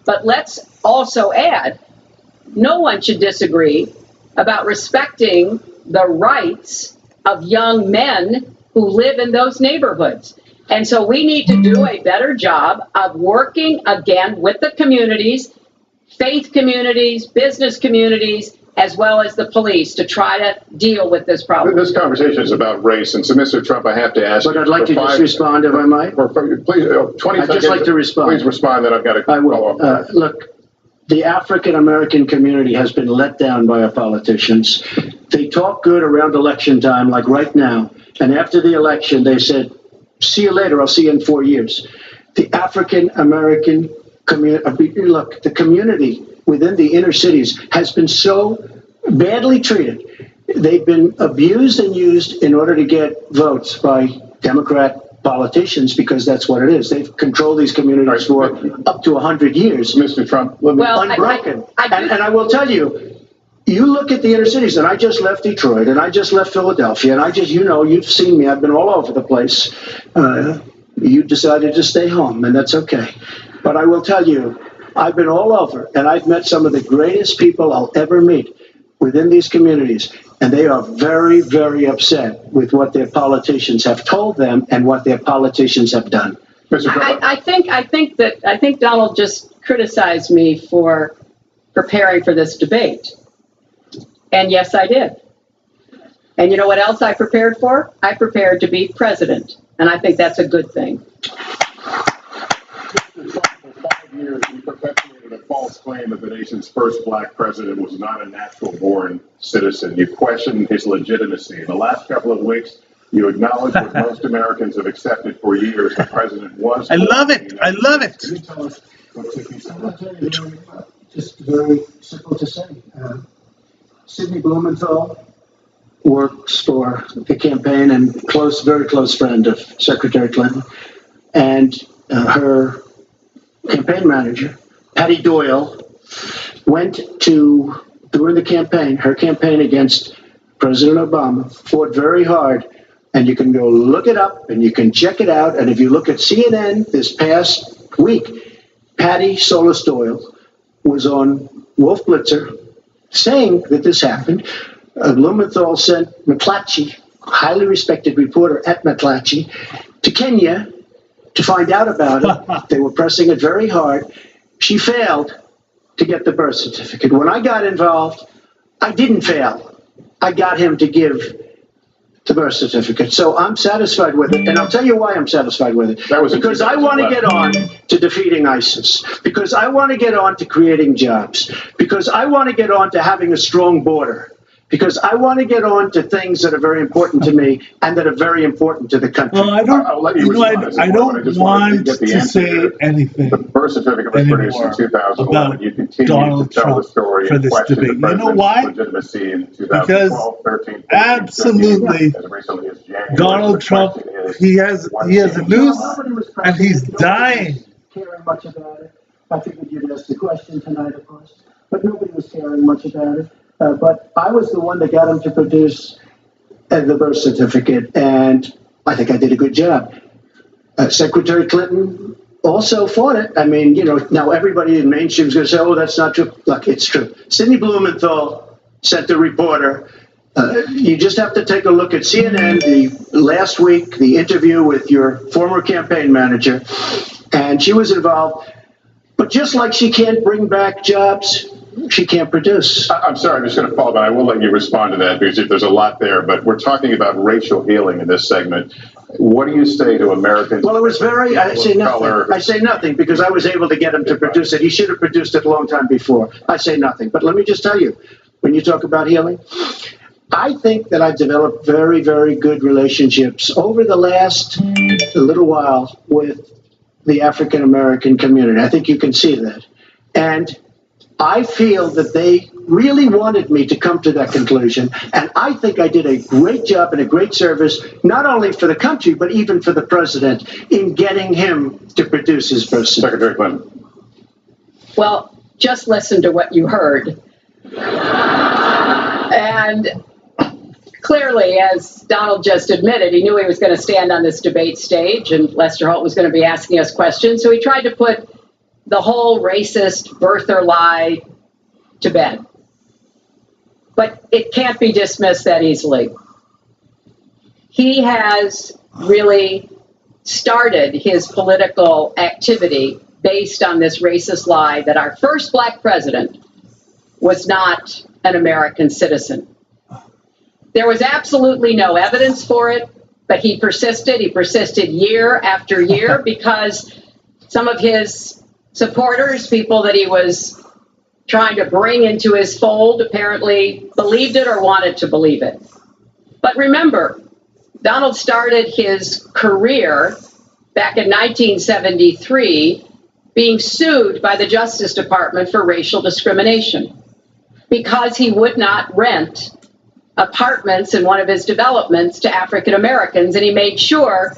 But let's also add, no one should disagree about respecting the rights of young men who live in those neighborhoods. And so we need to do a better job of working again with the communities, faith communities, business communities, as well as the police to try to deal with this problem. This conversation is about race, and so, Mr. Trump, I have to ask. But I'd like to just respond, if I might. Please, 20 I'd just like to respond. Please respond, then I've got to follow up. Look, the African-American community has been let down by our politicians. They talk good around election time, like right now, and after the election, they said, see you later, I'll see you in 4 years. The African-American community, look, the community within the inner cities has been so badly treated. They've been abused and used in order to get votes by Democrat politicians, because that's what it is. They've controlled these communities for up to 100 years. Mr. Trump, unbroken. And I will tell you, you look at the inner cities, and I just left Detroit, and I just left Philadelphia, and I just, you've seen me. I've been all over the place. You decided to stay home, and that's okay. But I will tell you, I've been all over, and I've met some of the greatest people I'll ever meet within these communities, and they are very, very upset with what their politicians have told them and what their politicians have done. I think Donald just criticized me for preparing for this debate. And yes, I did. And you know what else I prepared for? I prepared to be president. And I think that's a good thing. Years, he perpetuated a false claim that the nation's first black president was not a natural-born citizen. You questioned his legitimacy. In the last couple of weeks, you acknowledged what most Americans have accepted for years: the president was. I love it. I love it. Can you tell us what you said? Just very simple to say. Sidney Blumenthal works for the campaign and very close friend of Secretary Clinton, and her campaign manager, Patty Doyle, went to, during the campaign, her campaign against President Obama, fought very hard, and you can go look it up and you can check it out. And if you look at CNN this past week, Patty Solis Doyle was on Wolf Blitzer saying that this happened. Blumenthal sent McClatchy, a highly respected reporter at McClatchy, to Kenya to find out about it. They were pressing it very hard. She failed to get the birth certificate. When I got involved, I didn't fail. I got him to give the birth certificate. So I'm satisfied with it. And I'll tell you why I'm satisfied with it. Because I want to get on to defeating ISIS. Because I want to get on to creating jobs. Because I want to get on to having a strong border. Because I want to get on to things that are very important to me and that are very important to the country. Well, I don't want to say anything the birth certificate was produced in 2011. You continue Donald to tell Trump the story for and this question debate. the You know why? legitimacy in 2012, Because 13, 14, absolutely, 15, as recently as January. Donald Trump, he has a noose and he's dying. Caring much about it. I figured you'd ask the question tonight, of course, but nobody was caring much about it. But I was the one that got him to produce the birth certificate, and I think I did a good job. Secretary Clinton also fought it. I mean, now everybody in mainstream is going to say, oh, that's not true. Look, it's true. Sidney Blumenthal sent the reporter. You just have to take a look at CNN last week, the interview with your former campaign manager, and she was involved. But just like she can't bring back jobs, she can't produce. I'm sorry, I'm just going to follow, but I will let you respond to that because there's a lot there. But we're talking about racial healing in this segment. What do you say to Americans? Well, it was I say nothing. I say nothing because I was able to get him to produce it. He should have produced it a long time before. I say nothing. But let me just tell you, when you talk about healing, I think that I've developed very, very good relationships over the last little while with the African American community. I think you can see that. And I feel that they really wanted me to come to that conclusion. And I think I did a great job and a great service, not only for the country, but even for the president in getting him to produce his birth certificate. Secretary Clinton. Well, just listen to what you heard. And clearly, as Donald just admitted, he knew he was going to stand on this debate stage and Lester Holt was going to be asking us questions. So he tried to put the whole racist birther lie to bed. But it can't be dismissed that easily. He has really started his political activity based on this racist lie that our first black president was not an American citizen. There was absolutely no evidence for it, but he persisted. He persisted year after year because some of his supporters, people that he was trying to bring into his fold, apparently believed it or wanted to believe it. But remember, Donald started his career back in 1973 being sued by the Justice Department for racial discrimination because he would not rent apartments in one of his developments to African Americans, and he made sure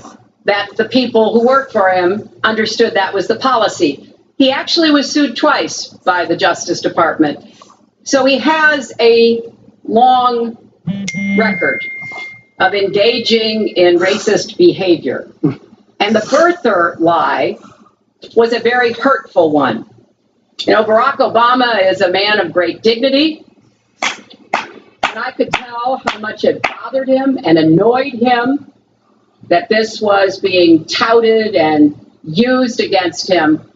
that the people who worked for him understood that was the policy. He actually was sued twice by the Justice Department. So he has a long record of engaging in racist behavior. And the birther lie was a very hurtful one. You know, Barack Obama is a man of great dignity, and I could tell how much it bothered him and annoyed him that this was being touted and used against him.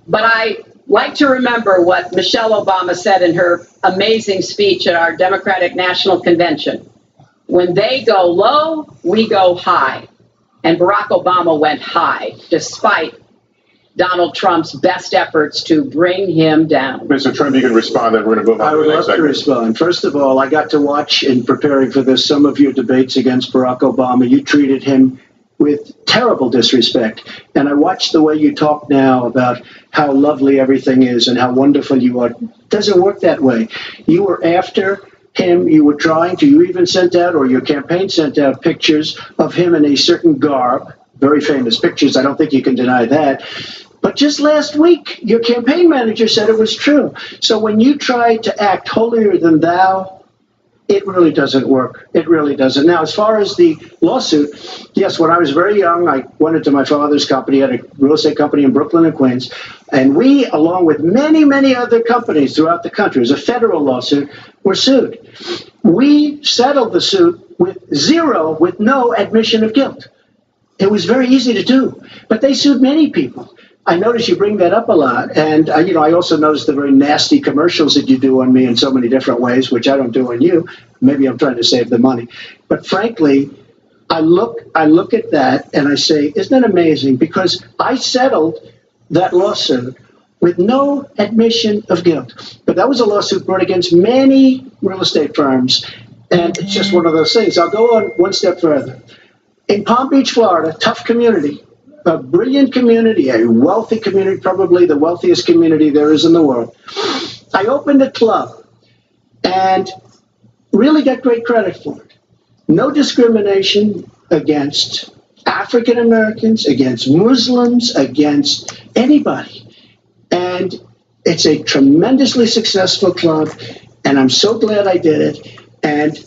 But I like to remember what Michelle Obama said in her amazing speech at our Democratic National Convention. When they go low, we go high. And Barack Obama went high, despite Donald Trump's best efforts to bring him down. Mr. Trump, you can respond, then we're going to move on I to would the next love to segment. respond. First of all, I got to watch in preparing for this some of your debates against Barack Obama. You treated him with terrible disrespect. And I watched the way you talk now about how lovely everything is and how wonderful you are. It doesn't work that way. You were after him. You were trying to, you even sent out, or your campaign sent out pictures of him in a certain garb, very famous pictures. I don't think you can deny that. But just last week, your campaign manager said it was true. So when you try to act holier than thou, it really doesn't work. It really doesn't. Now, as far as the lawsuit, yes, when I was very young, I went into my father's company, had a real estate company in Brooklyn and Queens, and we, along with many, many other companies throughout the country, it was a federal lawsuit, were sued. We settled the suit with no admission of guilt. It was very easy to do, but they sued many people. I notice you bring that up a lot. And, I also notice the very nasty commercials that you do on me in so many different ways, which I don't do on you. Maybe I'm trying to save the money. But frankly, I look at that and I say, isn't that amazing? Because I settled that lawsuit with no admission of guilt. But that was a lawsuit brought against many real estate firms. And it's just one of those things. I'll go on one step further. In Palm Beach, Florida, tough community. A brilliant community, a wealthy community, probably the wealthiest community there is in the world. I opened a club and really got great credit for it. No discrimination against African Americans, against Muslims, against anybody. And it's a tremendously successful club, and I'm so glad I did it. And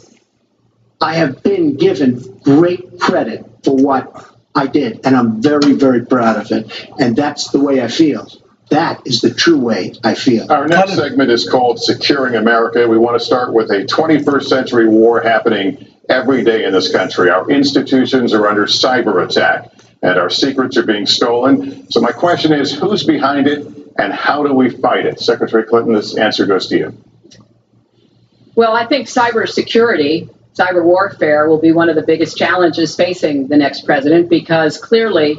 I have been given great credit for what I did, and I'm very, very proud of it. And that's the way I feel. That is the true way I feel. Our next segment is called Securing America. We want to start with a 21st century war happening every day in this country. Our institutions are under cyber attack, and our secrets are being stolen. So my question is, who's behind it, and how do we fight it? Secretary Clinton, this answer goes to you. Well, I think cybersecurity, cyber warfare will be one of the biggest challenges facing the next president, because clearly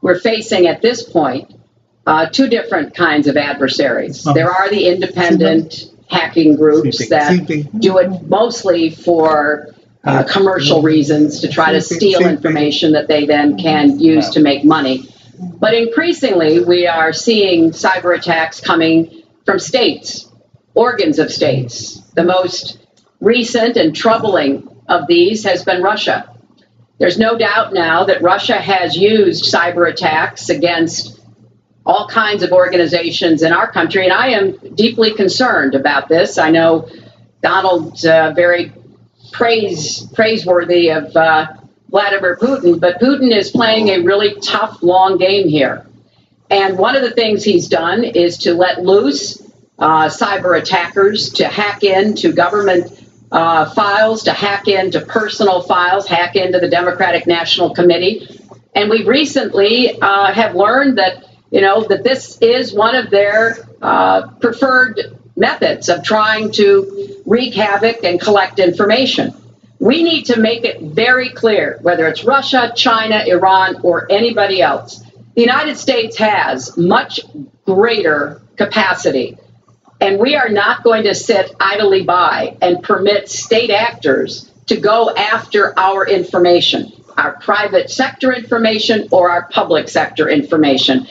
we're facing at this point two different kinds of adversaries. There are the independent hacking groups that do it mostly for commercial reasons, to try to steal information that they then can use to make money. But increasingly, we are seeing cyber attacks coming from states, organs of states. The most recent and troubling of these has been Russia. There's no doubt now that Russia has used cyber attacks against all kinds of organizations in our country, and I am deeply concerned about this. I know Donald's very praiseworthy of Vladimir Putin, but Putin is playing a really tough, long game here. And one of the things he's done is to let loose cyber attackers to hack into government files, to hack into personal files, hack into the Democratic National Committee. And we recently have learned that, that this is one of their preferred methods of trying to wreak havoc and collect information. We need to make it very clear, whether it's Russia, China, Iran, or anybody else, the United States has much greater capacity. And we are not going to sit idly by and permit state actors to go after our information, our private sector information or our public sector information.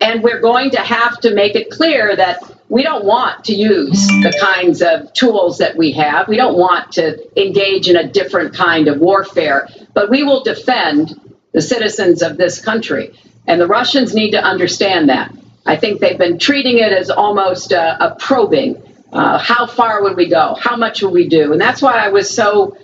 And we're going to have to make it clear that we don't want to use the kinds of tools that we have. We don't want to engage in a different kind of warfare, but we will defend the citizens of this country. And the Russians need to understand that. I think they've been treating it as almost a probing. How far would we go? How much would we do? And that's why I was so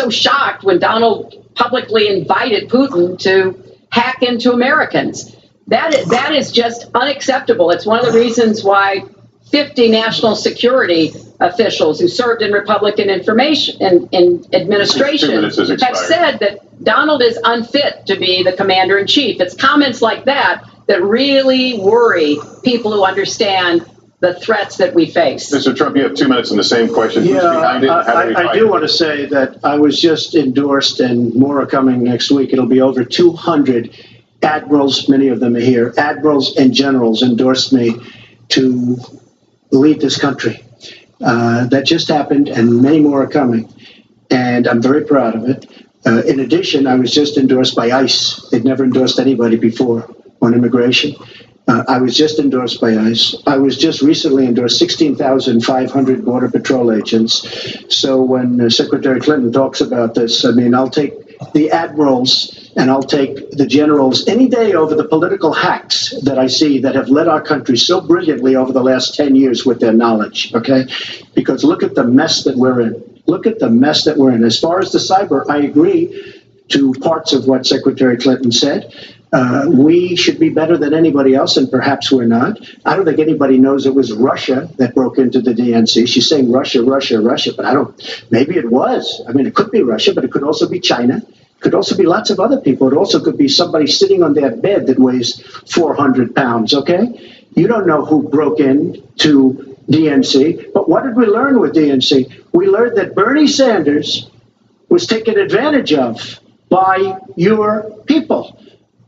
shocked when Donald publicly invited Putin to hack into Americans. That is just unacceptable. It's one of the reasons why 50 national security officials who served in Republican administration have said that Donald is unfit to be the commander in chief. It's comments like that that really worry people who understand the threats that we face. Mr. Trump, you have 2 minutes on the same question. Who's behind it? I do want to say that I was just endorsed, and more are coming next week. It'll be over 200 admirals, many of them are here, admirals and generals endorsed me to lead this country. That just happened, and many more are coming, and I'm very proud of it. In addition, I was just endorsed by ICE. They'd never endorsed anybody before on immigration. I was just endorsed by ICE. I was just recently endorsed 16,500 Border Patrol agents. So when Secretary Clinton talks about this, I mean, I'll take the admirals and I'll take the generals any day over the political hacks that I see that have led our country so brilliantly over the last 10 years with their knowledge, okay? Because look at the mess that we're in. Look at the mess that we're in. As far as the cyber, I agree to parts of what Secretary Clinton said. We should be better than anybody else, and perhaps we're not. I don't think anybody knows it was Russia that broke into the DNC. She's saying Russia, Russia, Russia, but maybe it was. I mean, it could be Russia, but it could also be China. It could also be lots of other people. It also could be somebody sitting on their bed that weighs 400 pounds, okay? You don't know who broke into DNC, but what did we learn with DNC? We learned that Bernie Sanders was taken advantage of by your people,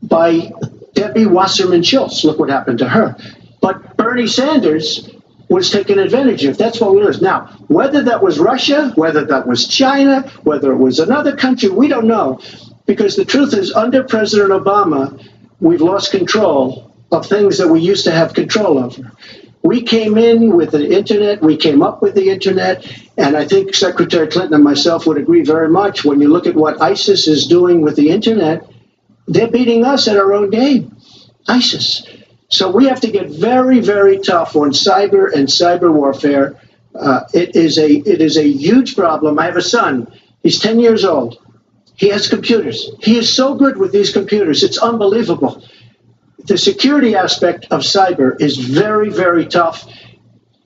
by Debbie Wasserman Schultz. Look what happened to her. But Bernie Sanders was taken advantage of. That's what we learned. Now, whether that was Russia, whether that was China, whether it was another country, we don't know. Because the truth is, under President Obama, we've lost control of things that we used to have control over. We came in with the internet, we came up with the internet, and I think Secretary Clinton and myself would agree very much. When you look at what ISIS is doing with the internet, they're beating us at our own game, ISIS. So we have to get very, very tough on cyber and cyber warfare. It is a huge problem. I have a son. He's 10 years old. He has computers. He is so good with these computers. It's unbelievable. The security aspect of cyber is very, very tough,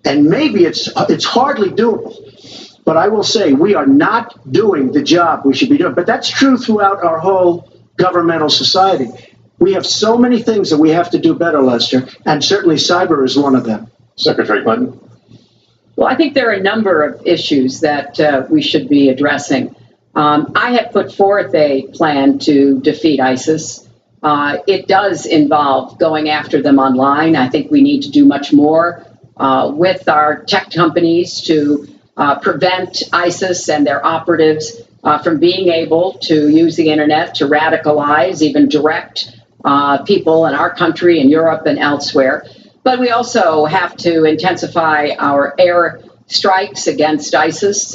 and maybe it's hardly doable. But I will say we are not doing the job we should be doing. But that's true throughout our whole governmental society. We have so many things that we have to do better, Lester, and certainly cyber is one of them. Secretary Clinton. Well, I think there are a number of issues that we should be addressing. I have put forth a plan to defeat ISIS. It does involve going after them online. I think we need to do much more with our tech companies to prevent ISIS and their operatives from being able to use the internet to radicalize, even direct people in our country and Europe and elsewhere. But we also have to intensify our air strikes against ISIS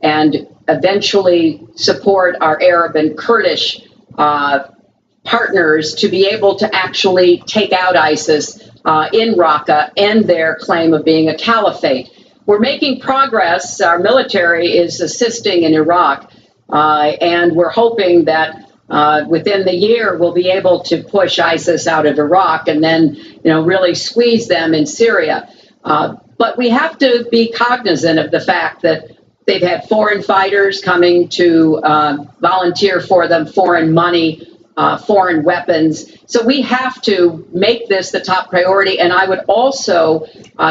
and eventually support our Arab and Kurdish partners to be able to actually take out ISIS in Raqqa and their claim of being a caliphate. We're making progress. Our military is assisting in Iraq, and we're hoping that within the year, we'll be able to push ISIS out of Iraq and then, really squeeze them in Syria. But we have to be cognizant of the fact that they've had foreign fighters coming to volunteer for them, foreign money, foreign weapons. So we have to make this the top priority. And I would also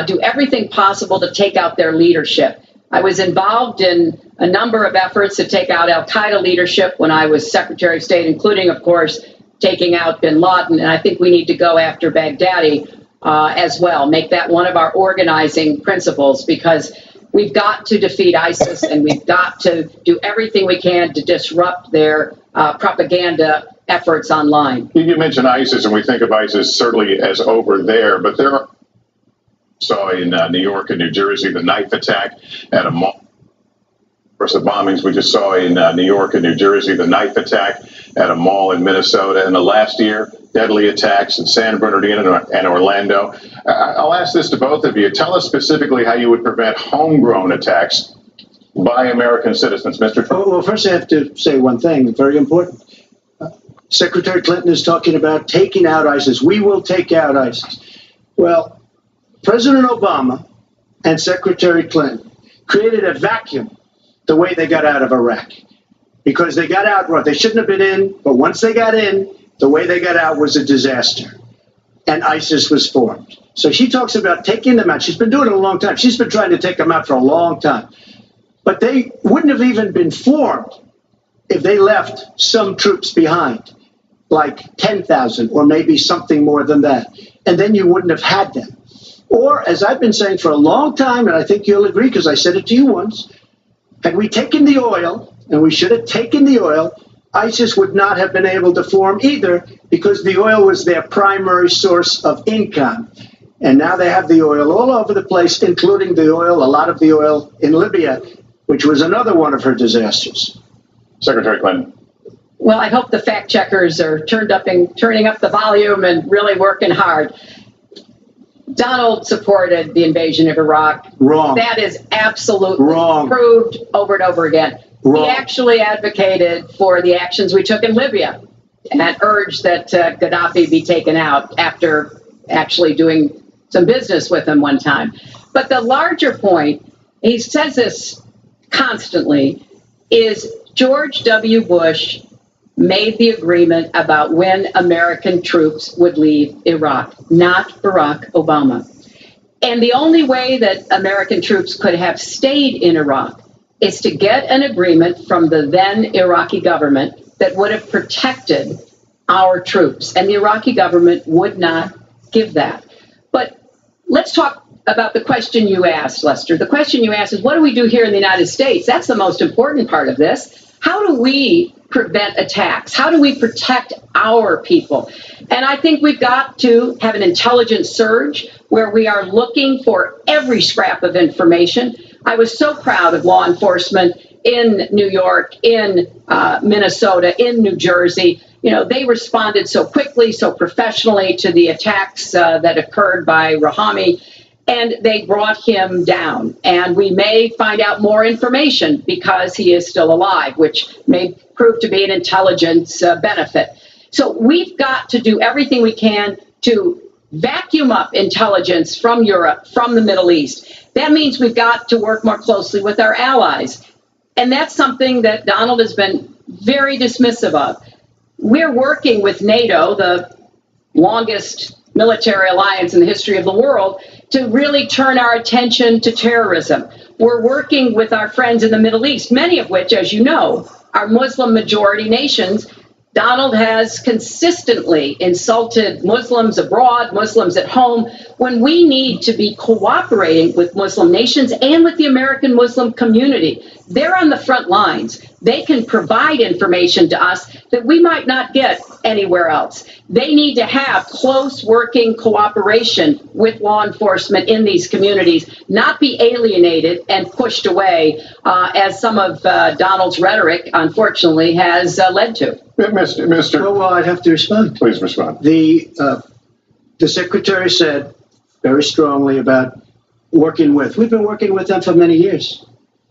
do everything possible to take out their leadership. I was involved in a number of efforts to take out al-Qaeda leadership when I was Secretary of State, including, of course, taking out bin Laden. And I think we need to go after Baghdadi as well, make that one of our organizing principles, because we've got to defeat ISIS and we've got to do everything we can to disrupt their propaganda efforts online. You mentioned ISIS, and we think of ISIS certainly as over there, but there are saw in New York and New Jersey the knife attack at a mall. Of course, the bombings we just saw in New York and New Jersey, the knife attack at a mall in Minnesota, and the last year, deadly attacks in San Bernardino and Orlando. I'll ask this to both of you. Tell us specifically how you would prevent homegrown attacks by American citizens, Mr. Trump. Well, first I have to say one thing, very important. Secretary Clinton is talking about taking out ISIS. We will take out ISIS. Well, President Obama and Secretary Clinton created a vacuum the way they got out of Iraq, because they got out, well, they shouldn't have been in, but once they got in, the way they got out was a disaster, and ISIS was formed. So she talks about taking them out. She's been doing it a long time. She's been trying to take them out for a long time. But they wouldn't have even been formed if they left some troops behind, like 10,000 or maybe something more than that. And then you wouldn't have had them. Or, as I've been saying for a long time, and I think you'll agree because I said it to you once, had we taken the oil, and we should have taken the oil, ISIS would not have been able to form either, because the oil was their primary source of income. And now they have the oil all over the place, including the oil, a lot of the oil in Libya, which was another one of her disasters. Secretary Clinton. Well, I hope the fact checkers are turning up the volume and really working hard. Donald supported the invasion of Iraq. Wrong. That is absolutely wrong. Proved over and over again. Wrong. He actually advocated for the actions we took in Libya and urged that Gaddafi be taken out after actually doing some business with him one time. But the larger point, he says this constantly, is George W. Bush made the agreement about when American troops would leave Iraq, not Barack Obama. And the only way that American troops could have stayed in Iraq is to get an agreement from the then Iraqi government that would have protected our troops. And the Iraqi government would not give that. But let's talk about the question you asked, Lester. The question you asked is, what do we do here in the United States? That's the most important part of this. How do we prevent attacks? How do we protect our people? And I think we've got to have an intelligence surge where we are looking for every scrap of information. I was so proud of law enforcement in New York, in Minnesota, in New Jersey. You know, they responded so quickly, so professionally to the attacks that occurred by Rahami, and they brought him down. And we may find out more information because he is still alive, which may prove to be an intelligence benefit. So we've got to do everything we can to vacuum up intelligence from Europe, from the Middle East. That means we've got to work more closely with our allies. And that's something that Donald has been very dismissive of. We're working with NATO, the longest military alliance in the history of the world, to really turn our attention to terrorism. We're working with our friends in the Middle East, many of which, as you know, are Muslim majority nations. Donald has consistently insulted Muslims abroad, Muslims at home, when we need to be cooperating with Muslim nations and with the American Muslim community. They're on the front lines. They can provide information to us that we might not get anywhere else. They need to have close working cooperation with law enforcement in these communities, not be alienated and pushed away, as some of Donald's rhetoric, unfortunately, has led to. Mr. Well, I'd have to respond. Please respond. The secretary said very strongly about working with. We've been working with them for many years.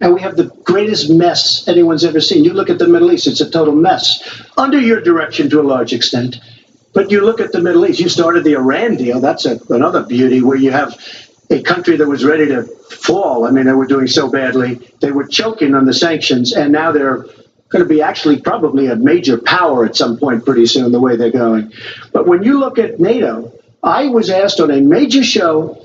And we have the greatest mess anyone's ever seen. You look at the Middle East, it's a total mess. Under your direction to a large extent. But you look at the Middle East, you started the Iran deal. That's another beauty where you have a country that was ready to fall. I mean, they were doing so badly. They were choking on the sanctions, and now they're going to be actually probably a major power at some point pretty soon, the way they're going. But when you look at NATO, I was asked on a major show,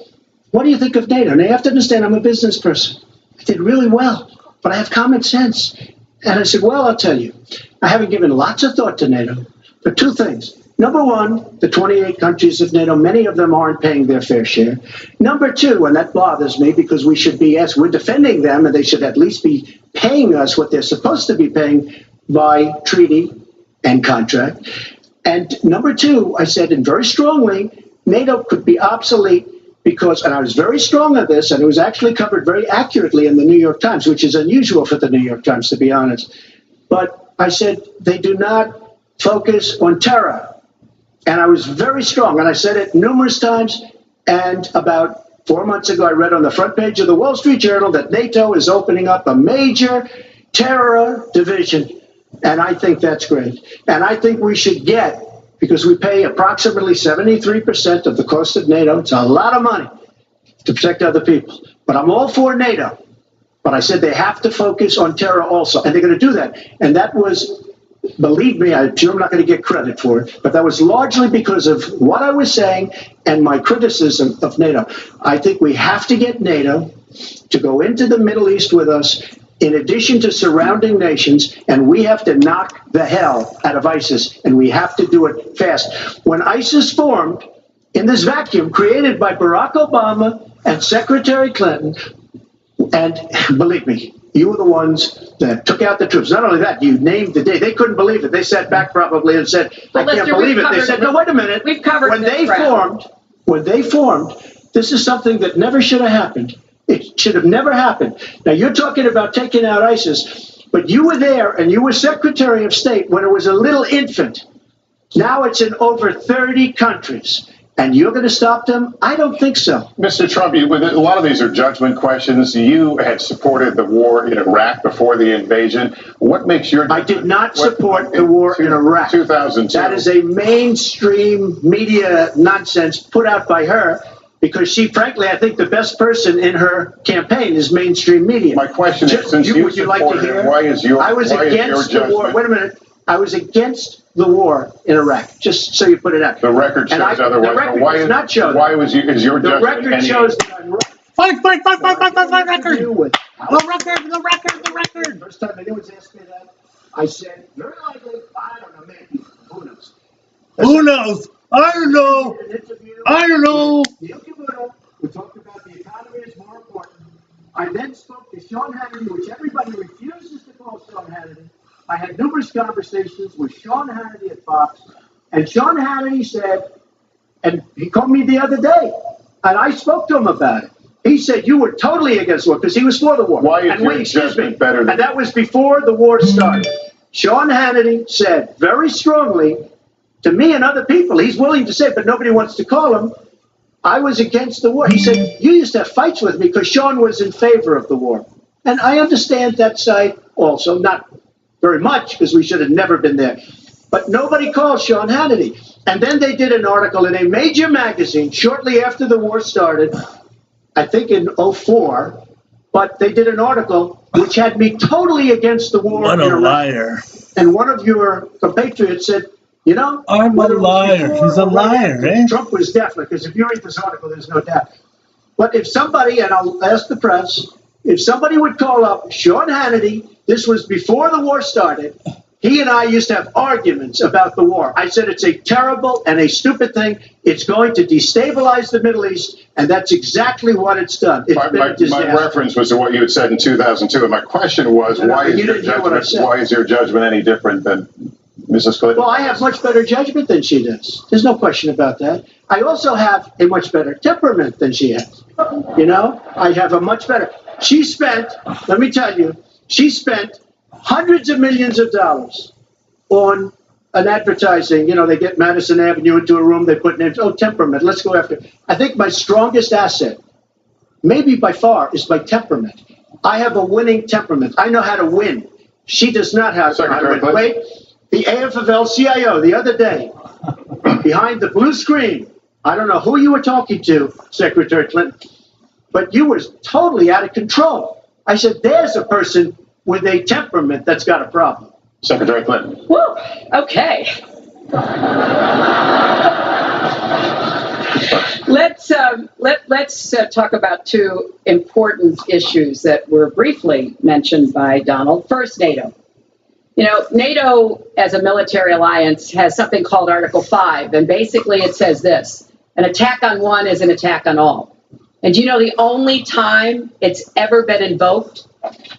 what do you think of NATO? Now, you have to understand, I'm a business person. I did really well, but I have common sense. And I said, well, I'll tell you, I haven't given lots of thought to NATO, but two things. Number one, the 28 countries of NATO, many of them aren't paying their fair share. Number two, and that bothers me because we should be asked, we're defending them and they should at least be paying us what they're supposed to be paying by treaty and contract. And number two, I said, and very strongly, NATO could be obsolete because, and I was very strong on this, and it was actually covered very accurately in the New York Times, which is unusual for the New York Times, to be honest. But I said, they do not focus on terror. And I was very strong, and I said it numerous times. And about 4 months ago, I read on the front page of the Wall Street Journal that NATO is opening up a major terror division. And I think that's great. And I think we should get, because we pay approximately 73% of the cost of NATO. It's a lot of money to protect other people. But I'm all for NATO. But I said they have to focus on terror also. And they're going to do that. And that was, believe me, I'm sure I'm not going to get credit for it, but that was largely because of what I was saying and my criticism of NATO. I think we have to get NATO to go into the Middle East with us, in addition to surrounding nations, and we have to knock the hell out of ISIS, and we have to do it fast. When ISIS formed in this vacuum created by Barack Obama and Secretary Clinton, and believe me, you were the ones that took out the troops. Not only that, you named the day. They couldn't believe it. They sat back probably and said, I can't believe it. They said, no, wait a minute. We've covered when they formed, this is something that never should have happened. It should have never happened. Now, you're talking about taking out ISIS, but you were there and you were Secretary of State when it was a little infant. Now it's in over 30 countries. And you're going to stop them? I don't think so. Mr. Trump, a lot of these are judgment questions. You had supported the war in Iraq before the invasion. What makes your I did not support the war in Iraq. 2002. That is a mainstream media nonsense put out by her because she, frankly, I think the best person in her campaign is mainstream media. My question is, since you supported it, why is your war. Wait a minute. I was against the war in Iraq, just so you put it out. The record shows otherwise. The record does not show that. Why is your the judgment record shows that I'm right. Fight, record. The record. First time anyone's asked me that, I said, very likely, I don't know, maybe, who knows? Who knows? I don't know. I don't know. We talked about the economy is more important. I then spoke to Sean Hannity, which everybody refuses to call Sean Hannity. I had numerous conversations with Sean Hannity at Fox, and Sean Hannity said, and he called me the other day, and I spoke to him about it. He said, you were totally against war because he was for the war. Why is your judgment better than... And that was before the war started. Sean Hannity said very strongly to me and other people, he's willing to say, but nobody wants to call him, I was against the war. He said, you used to have fights with me because Sean was in favor of the war. And I understand that side also, not very much, because we should have never been there. But nobody called Sean Hannity. And then they did an article in a major magazine shortly after the war started, I think in 2004, but they did an article which had me totally against the war. What a liar. And one of your compatriots said, you know, I'm a liar. He's a liar, eh? Trump was definitely, because if you read this article, there's no doubt. But if somebody, and I'll ask the press, if somebody would call up Sean Hannity, this was before the war started, he and I used to have arguments about the war. I said it's a terrible and a stupid thing. It's going to destabilize the Middle East, and that's exactly what it's done. It's been a disaster. My reference was to what you had said in 2002, and my question was, why is your judgment any different than Mrs. Clinton? Well, I have much better judgment than she does. There's no question about that. I also have a much better temperament than she has. You know, I have a much better. She spent, let me tell you, she spent hundreds of millions of dollars on an advertising. You know, they get Madison Avenue into a room, they put names. Oh, temperament, let's go after. I think my strongest asset, maybe by far, is my temperament. I have a winning temperament. I know how to win. She does not have to win. Wait, the AFL-CIO the other day, behind the blue screen, I don't know who you were talking to, Secretary Clinton, but you were totally out of control. I said, there's a person with a temperament that's got a problem. Secretary Clinton. Woo, okay. Let's talk about two important issues that were briefly mentioned by Donald. First, NATO. You know, NATO as a military alliance has something called Article 5, and basically it says this: an attack on one is an attack on all. And you know the only time it's ever been invoked?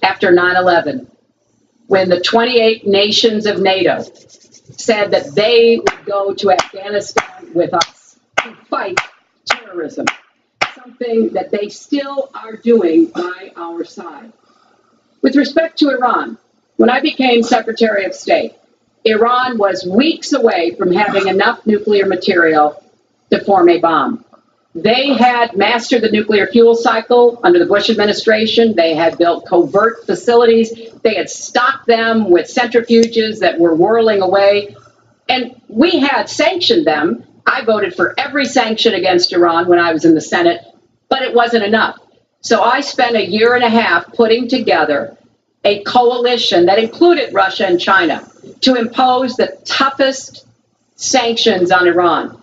After 9/11, when the 28 nations of NATO said that they would go to Afghanistan with us to fight terrorism, something that they still are doing by our side. With respect to Iran, when I became Secretary of State, Iran was weeks away from having enough nuclear material to form a bomb. They had mastered the nuclear fuel cycle under the Bush administration. They had built covert facilities. They had stocked them with centrifuges that were whirling away. And we had sanctioned them. I voted for every sanction against Iran when I was in the Senate, but it wasn't enough. So I spent a year and a half putting together a coalition that included Russia and China to impose the toughest sanctions on Iran.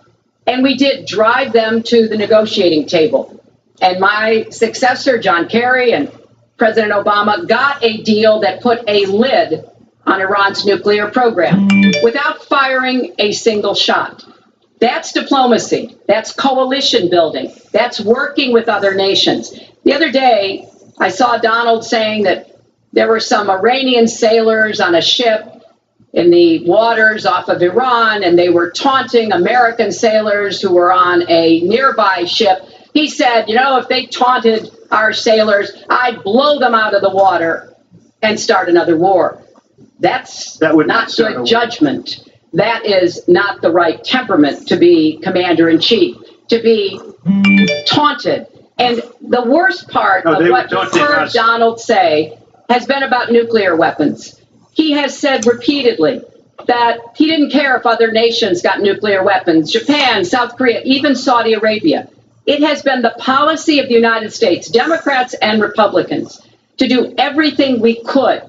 And we did drive them to the negotiating table. And my successor, John Kerry, and President Obama got a deal that put a lid on Iran's nuclear program without firing a single shot. That's diplomacy. That's coalition building. That's working with other nations. The other day, I saw Donald saying that there were some Iranian sailors on a ship in the waters off of Iran, and they were taunting American sailors who were on a nearby ship. He said, you know, if they taunted our sailors, I'd blow them out of the water and start another war. That would not good judgment. That is not the right temperament to be commander-in-chief, to be taunted. And the worst part of what you've heard Donald say has been about nuclear weapons. He has said repeatedly that he didn't care if other nations got nuclear weapons, Japan, South Korea, even Saudi Arabia. It has been the policy of the United States, Democrats and Republicans, to do everything we could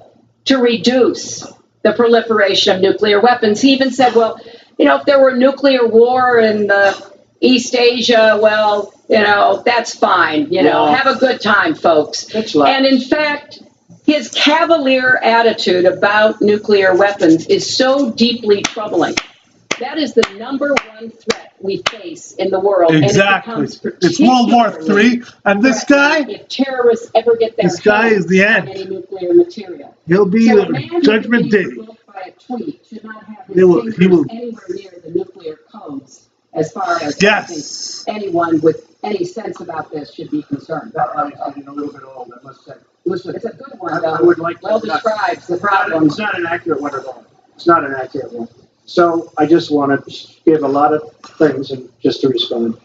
to reduce the proliferation of nuclear weapons. He even said, well, you know, if there were nuclear war in the East Asia, well, you know, that's fine. You know, have a good time, folks. And in fact, his cavalier attitude about nuclear weapons is so deeply troubling. That is the number one threat we face in the world. Exactly. And it it's World War III, and this guy, if terrorists ever get their this guy is the end. Any nuclear material. He'll be the Judgment Day. By a tweet should not have his fingers anywhere near the nuclear codes as far as anyone with any sense about this should be concerned. I'm getting a little bit old, I must say. Listen, it's a good one, though. I would like well describes the problem. It's not an accurate one at all. It's not an accurate one. So I just want to give a lot of things and just to respond.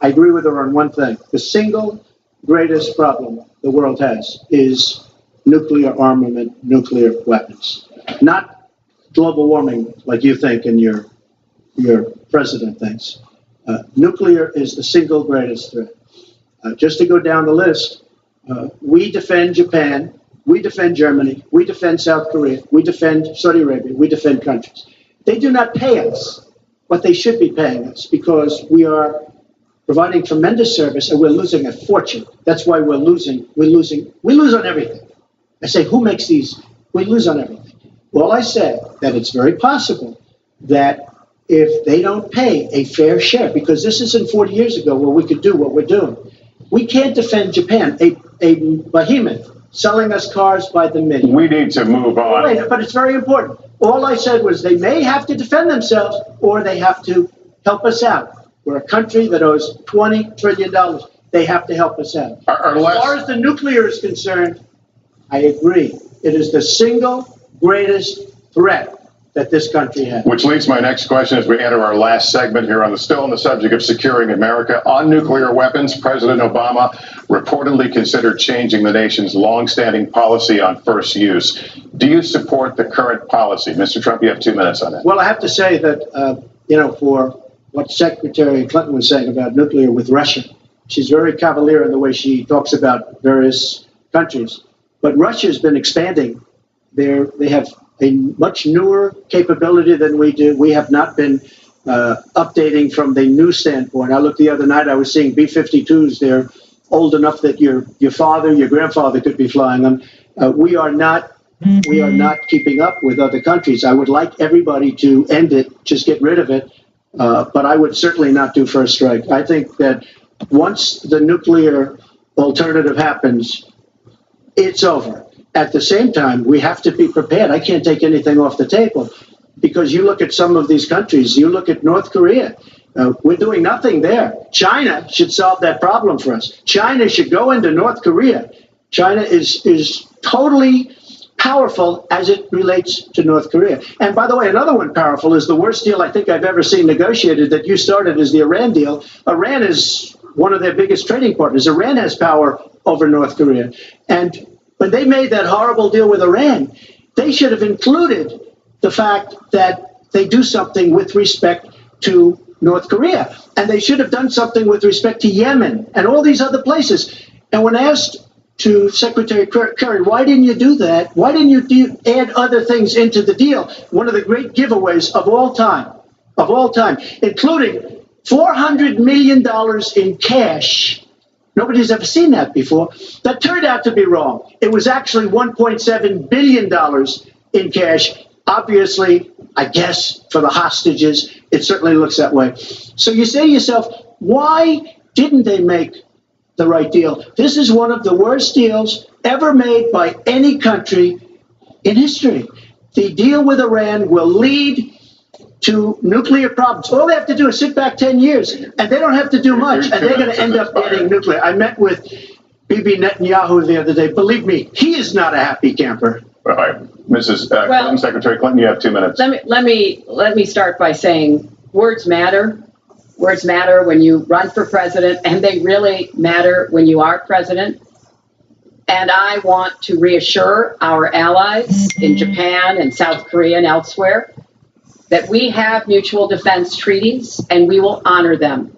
I agree with her on one thing. The single greatest problem the world has is nuclear armament, nuclear weapons. Not global warming like you think and your president thinks. Nuclear is the single greatest threat. Just to go down the list, we defend Japan, we defend Germany, we defend South Korea, we defend Saudi Arabia, we defend countries. They do not pay us what they should be paying us because we are providing tremendous service and we're losing a fortune. That's why we're losing. We lose on everything. I say, who makes these? We lose on everything. Well, I said that it's very possible that if they don't pay a fair share, because this isn't 40 years ago where we could do what we're doing. We can't defend Japan, a behemoth selling us cars by the million. We need to move on. Wait, but it's very important. All I said was they may have to defend themselves or they have to help us out. We're a country that owes $20 trillion. They have to help us out. As far as the nuclear is concerned, I agree. It is the single greatest threat that this country has. Which leads my next question as we enter our last segment here still on the subject of securing America. On nuclear weapons, President Obama reportedly considered changing the nation's longstanding policy on first use. Do you support the current policy? Mr. Trump, you have 2 minutes on that. Well, I have to say that, for what Secretary Clinton was saying about nuclear with Russia, she's very cavalier in the way she talks about various countries. But Russia has been expanding. They have a much newer capability than we do. We have not been updating from the new standpoint. I looked the other night, I was seeing B-52s. They're old enough that your father, your grandfather could be flying them. We are not keeping up with other countries. I would like everybody to end it, just get rid of it. But I would certainly not do first strike. I think that once the nuclear alternative happens, it's over. At the same time, we have to be prepared. I can't take anything off the table because you look at some of these countries, you look at North Korea, we're doing nothing there. China should solve that problem for us. China should go into North Korea. China is totally powerful as it relates to North Korea. And by the way, another one powerful is the worst deal I think I've ever seen negotiated that you started is the Iran deal. Iran is one of their biggest trading partners. Iran has power over North Korea. And when they made that horrible deal with Iran, they should have included the fact that they do something with respect to North Korea. And they should have done something with respect to Yemen and all these other places. And when asked to Secretary Kerry, why didn't you do that? Why didn't you add other things into the deal? One of the great giveaways of all time, including $400 million in cash. Nobody's ever seen that before. That turned out to be wrong. It was actually $1.7 billion in cash. Obviously, I guess, for the hostages, it certainly looks that way. So you say to yourself, why didn't they make the right deal? This is one of the worst deals ever made by any country in history. The deal with Iran will lead to nuclear problems. All they have to do is sit back 10 years, and they don't have to do much, and they're going to end up getting nuclear. I met with Bibi Netanyahu the other day. Believe me, he is not a happy camper. All right, Mrs. Clinton, Secretary Clinton, you have 2 minutes. Let me start by saying words matter. Words matter when you run for president, and they really matter when you are president. And I want to reassure our allies in Japan and South Korea and elsewhere that we have mutual defense treaties and we will honor them.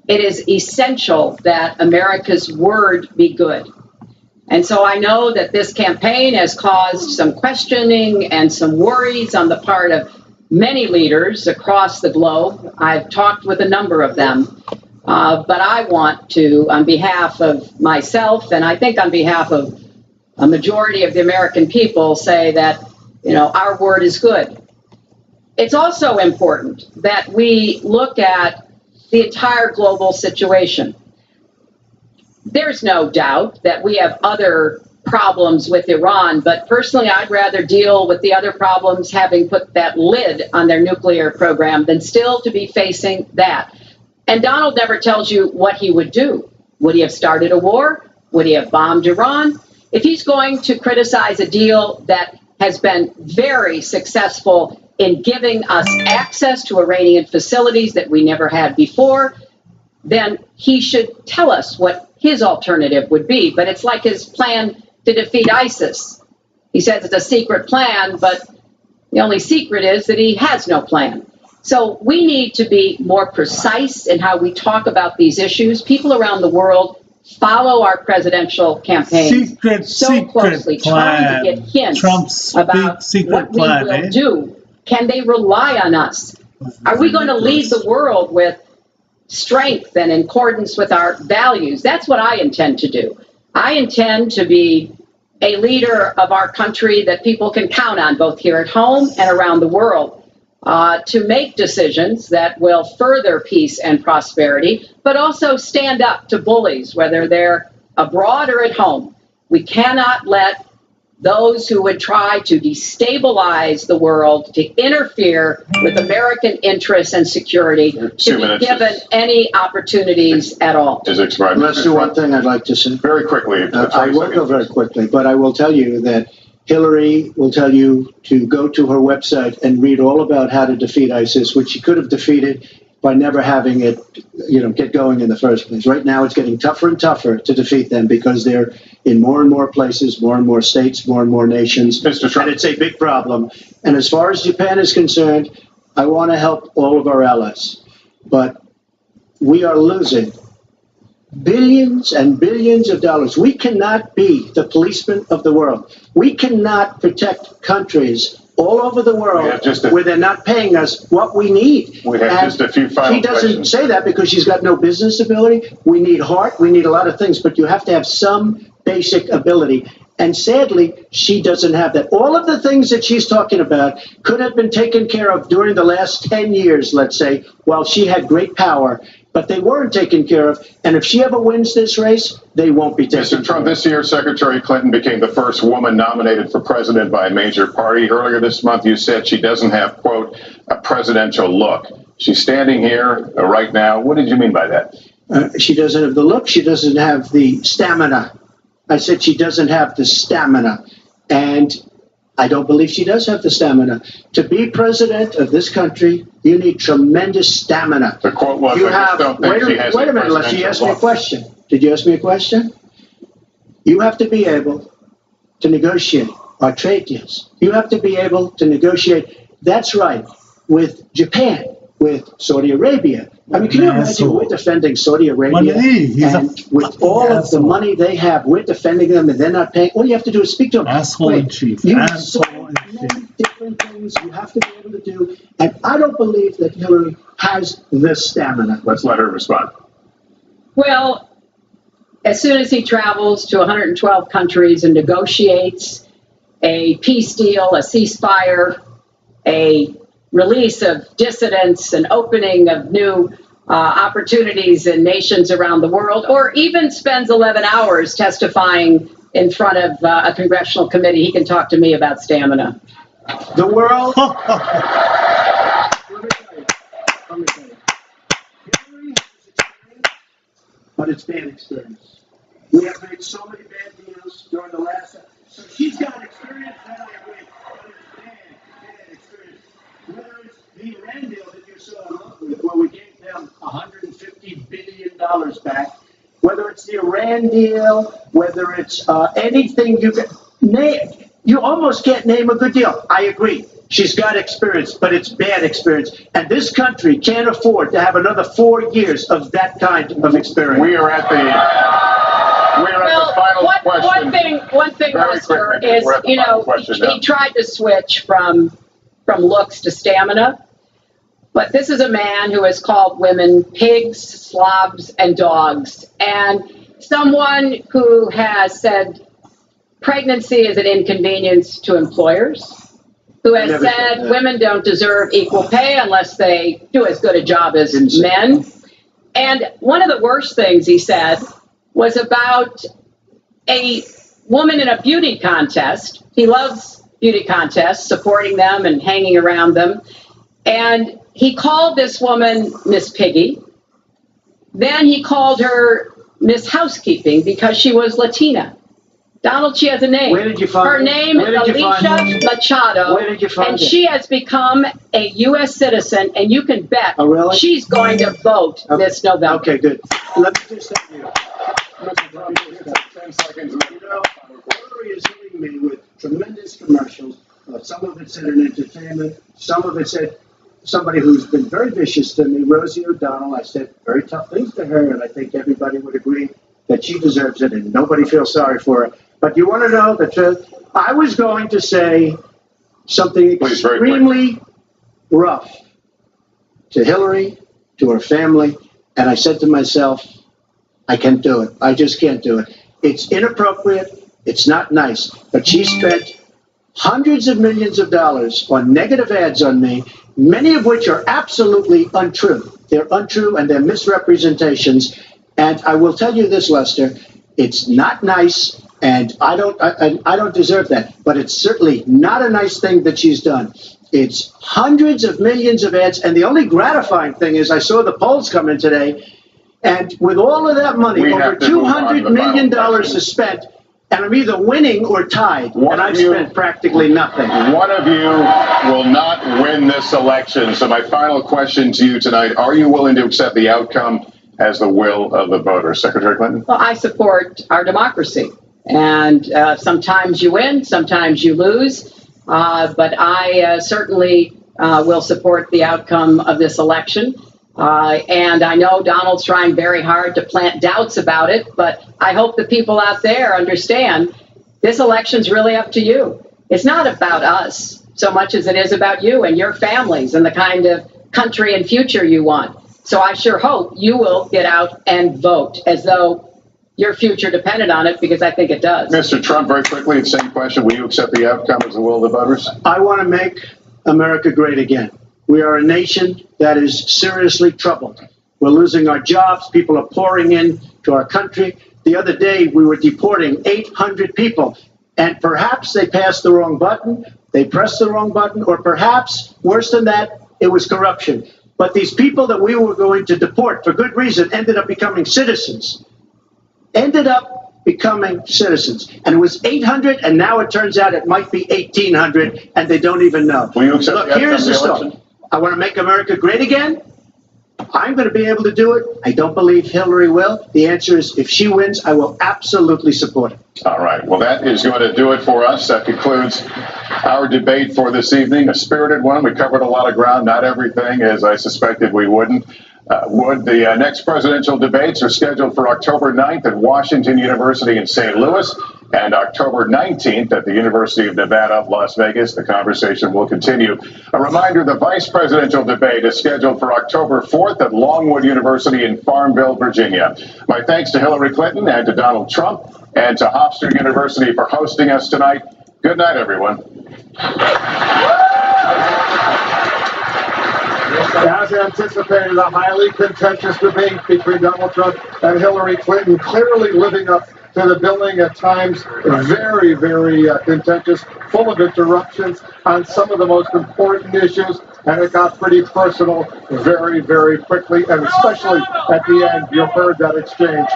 It is essential that America's word be good. And so I know that this campaign has caused some questioning and some worries on the part of many leaders across the globe. I've talked with a number of them, but I want to, on behalf of myself, and I think on behalf of a majority of the American people, say that, our word is good. It's also important that we look at the entire global situation. There's no doubt that we have other problems with Iran, but personally, I'd rather deal with the other problems having put that lid on their nuclear program than still to be facing that. And Donald never tells you what he would do. Would he have started a war? Would he have bombed Iran? If he's going to criticize a deal that has been very successful in giving us access to Iranian facilities that we never had before, then he should tell us what his alternative would be. But it's like his plan to defeat ISIS. He says it's a secret plan, but the only secret is that he has no plan. So we need to be more precise in how we talk about these issues. People around the world follow our presidential campaign so closely, trying to get hints about what we will do. Can they rely on us? Are we going to lead the world with strength and in accordance with our values? That's what I intend to do. I intend to be a leader of our country that people can count on, both here at home and around the world, to make decisions that will further peace and prosperity, but also stand up to bullies, whether they're abroad or at home. We cannot let those who would try to destabilize the world, to interfere with American interests and security, to be given any opportunities at all. Let's do one thing I'd like to say. Very quickly. I will go very quickly, but I will tell you that Hillary will tell you to go to her website and read all about how to defeat ISIS, which she could have defeated by never having it, get going in the first place. Right now, it's getting tougher and tougher to defeat them because they're in more and more places, more and more states, more and more nations. Mr. Trump. And it's a big problem. And as far as Japan is concerned, I want to help all of our allies. But we are losing billions and billions of dollars. We cannot be the policeman of the world. We cannot protect countries all over the world where they're not paying us what we need. We have just a few final She doesn't questions. say that because she's got no business ability. We need heart. We need a lot of things, but you have to have some basic ability. And sadly, she doesn't have that. All of the things that she's talking about could have been taken care of during the last 10 years, let's say, while she had great power. But they weren't taken care of. And if she ever wins this race, they won't be taken care of. Mr. Trump, this year, Secretary Clinton became the first woman nominated for president by a major party. Earlier this month, you said she doesn't have, quote, a presidential look. She's standing here right now. What did you mean by that? She doesn't have the look. She doesn't have the stamina. I said she doesn't have the stamina. And I don't believe she does have the stamina. To be president of this country, you need tremendous stamina. The quote was, You I just have, don't think she has wait a minute, unless you asked me a question. Did you ask me a question? You have to be able to negotiate our trade deals. You have to be able to negotiate, that's right, with Japan, with Saudi Arabia. I mean, can you imagine we're defending Saudi Arabia, and with all of the money they have, we're defending them and they're not paying? All you have to do is speak to them. Asshole in chief. You have Asshole so in many chief. different things you have to be able to do, and I don't believe that Hillary has the stamina. Let's let her respond. Well, as soon as he travels to 112 countries and negotiates a peace deal, a ceasefire, a release of dissidents, an opening of new opportunities in nations around the world, or even spends 11 hours testifying in front of a congressional committee, he can talk to me about stamina. The world. Let me tell you. Hillary has experience, but it's bad experience. We have made so many bad deals during the last. So she's got experience that I agree, but it's bad experience. Whether it's the Iran deal that you're so in love with, where we gave them $150 billion back, whether it's the Iran deal, whether it's anything you can name, you almost can't name a good deal. I agree. She's got experience, but it's bad experience. And this country can't afford to have another 4 years of that kind of experience. We are at the final question. One thing, Lester, is, he tried to switch from looks to stamina. But this is a man who has called women pigs, slobs, and dogs. And someone who has said pregnancy is an inconvenience to employers, who has said women don't deserve equal pay unless they do as good a job as men. And one of the worst things he said was about a woman in a beauty contest. He loves beauty contests, supporting them and hanging around them. And he called this woman Miss Piggy. Then he called her Miss Housekeeping because she was Latina. Donald, she has a name. Where did you find her name is Alicia Machado. Where did you find and it? she has become a U.S. citizen, and you can bet she's going to vote this November. Okay, good. Let me just tell you. 10 seconds. Hillary is hitting me with tremendous commercials. Some of it said an entertainment. Some of it said somebody who's been very vicious to me, Rosie O'Donnell. I said very tough things to her, and I think everybody would agree that she deserves it, and nobody feels sorry for her. But you want to know the truth? I was going to say something extremely rough to Hillary, to her family, and I said to myself, I can't do it. I just can't do it. It's inappropriate. It's not nice. But she spent hundreds of millions of dollars on negative ads on me, many of which are absolutely untrue. They're untrue and they're misrepresentations. And I will tell you this, Lester, it's not nice, and I don't deserve that. But it's certainly not a nice thing that she's done. It's hundreds of millions of ads, and the only gratifying thing is I saw the polls come in today, and with all of that money, over $200 million is spent. And I'm either winning or tied, and I've spent practically nothing. One of you will not win this election. So my final question to you tonight, are you willing to accept the outcome as the will of the voters? Secretary Clinton? Well, I support our democracy. And sometimes you win, sometimes you lose. But I certainly will support the outcome of this election. And I know Donald's trying very hard to plant doubts about it, but I hope the people out there understand this election's really up to you. It's not about us so much as it is about you and your families and the kind of country and future you want. So I sure hope you will get out and vote as though your future depended on it, because I think it does. Mr. Trump, very quickly, the same question. Will you accept the outcome as the will of the voters? I want to make America great again. We are a nation that is seriously troubled. We're losing our jobs. People are pouring in to our country. The other day, we were deporting 800 people, and perhaps they passed the wrong button, they pressed the wrong button, or perhaps, worse than that, it was corruption. But these people that we were going to deport for good reason ended up becoming citizens. And it was 800, and now it turns out it might be 1,800, and they don't even know. Will you accept Look, here's the story. I want to make America great again. I'm going to be able to do it. I don't believe Hillary will. The answer is, if she wins, I will absolutely support her. All right. Well, that is going to do it for us. That concludes our debate for this evening. A spirited one. We covered a lot of ground, not everything, as I suspected we wouldn't. The next presidential debates are scheduled for October 9th at Washington University in St. Louis and October 19th at the University of Nevada, Las Vegas. The conversation will continue. A reminder, the vice presidential debate is scheduled for October 4th at Longwood University in Farmville, Virginia. My thanks to Hillary Clinton and to Donald Trump and to Hofstra University for hosting us tonight. Good night, everyone. As anticipated, a highly contentious debate between Donald Trump and Hillary Clinton, clearly living up to the billing at times. Very, very contentious, full of interruptions on some of the most important issues, and it got pretty personal very, very quickly, and especially at the end, you heard that exchange.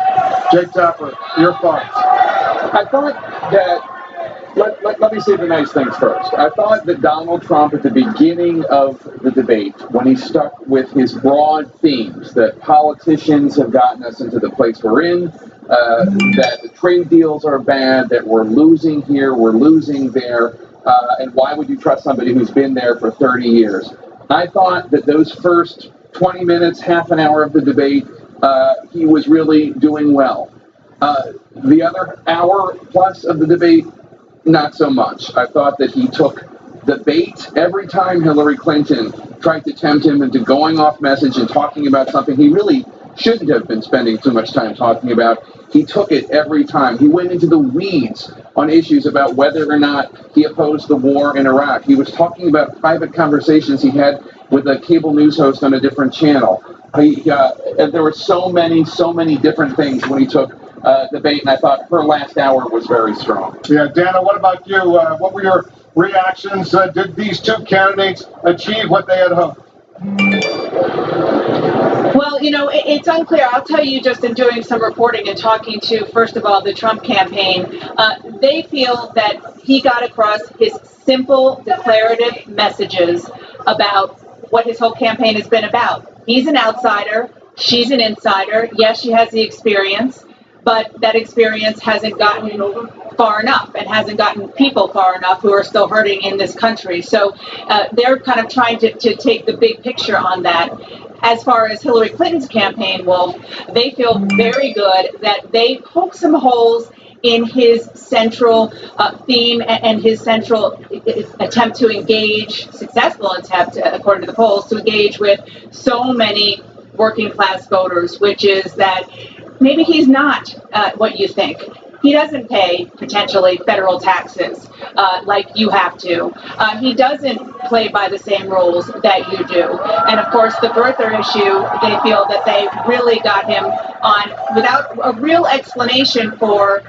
Jake Tapper, your thoughts? I thought that let me say the nice things first. I thought that Donald Trump, at the beginning of the debate, when he stuck with his broad themes, that politicians have gotten us into the place we're in, that the trade deals are bad, that we're losing here, we're losing there, and why would you trust somebody who's been there for 30 years? I thought that those first 20 minutes, half an hour of the debate, he was really doing well. The other hour plus of the debate, not so much. I thought that he took the bait every time Hillary Clinton tried to tempt him into going off message and talking about something he really shouldn't have been spending too much time talking about. He took it every time. He went into the weeds on issues about whether or not he opposed the war in Iraq. He was talking about private conversations he had with a cable news host on a different channel. And there were so many different things when he took debate, and I thought her last hour was very strong. Yeah, Dana, what about you? What were your reactions? Did these two candidates achieve what they had hoped? Well, it's unclear. I'll tell you, just in doing some reporting and talking to, first of all, the Trump campaign, they feel that he got across his simple, declarative messages about what his whole campaign has been about. He's an outsider. She's an insider. Yes, she has the experience, but that experience hasn't gotten far enough and hasn't gotten people far enough who are still hurting in this country. So they're kind of trying to take the big picture on that. As far as Hillary Clinton's campaign, Wolf, they feel very good that they poke some holes in his central theme and his central attempt to engage, successful attempt, according to the polls, to engage with so many working class voters, which is that maybe he's not what you think. He doesn't pay, potentially, federal taxes like you have to. He doesn't play by the same rules that you do. And, of course, the birther issue, they feel that they really got him on without a real explanation for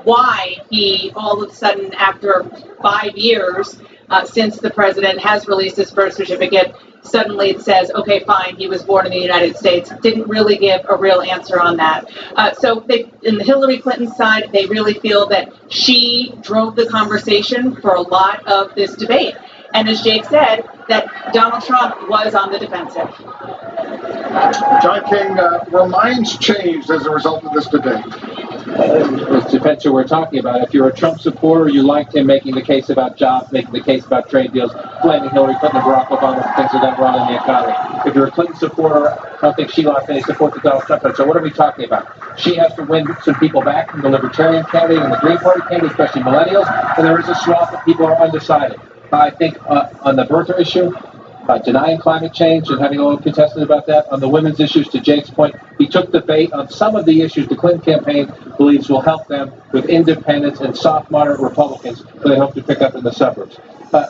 why he, all of a sudden, after 5 years, since the president has released his birth certificate, suddenly it says, okay, fine, he was born in the United States. Didn't really give a real answer on that. So in the Hillary Clinton side, they really feel that she drove the conversation for a lot of this debate. And as Jake said, that Donald Trump was on the defensive. John King, were minds changed as a result of this debate? It depends who we're talking about. If you're a Trump supporter, you liked him making the case about jobs, making the case about trade deals, blaming Hillary Clinton and Barack Obama for things that got wrong in the economy. If you're a Clinton supporter, I don't think she lost any support to Donald Trump. So what are we talking about? She has to win some people back from the Libertarian candidate and the Green Party candidate, especially millennials, and there is a swath of people who are undecided. I think on the birther issue, denying climate change and having a little contested about that. On the women's issues, to Jake's point, he took the bait on some of the issues the Clinton campaign believes will help them with independents and soft, moderate Republicans who they hope to pick up in the suburbs.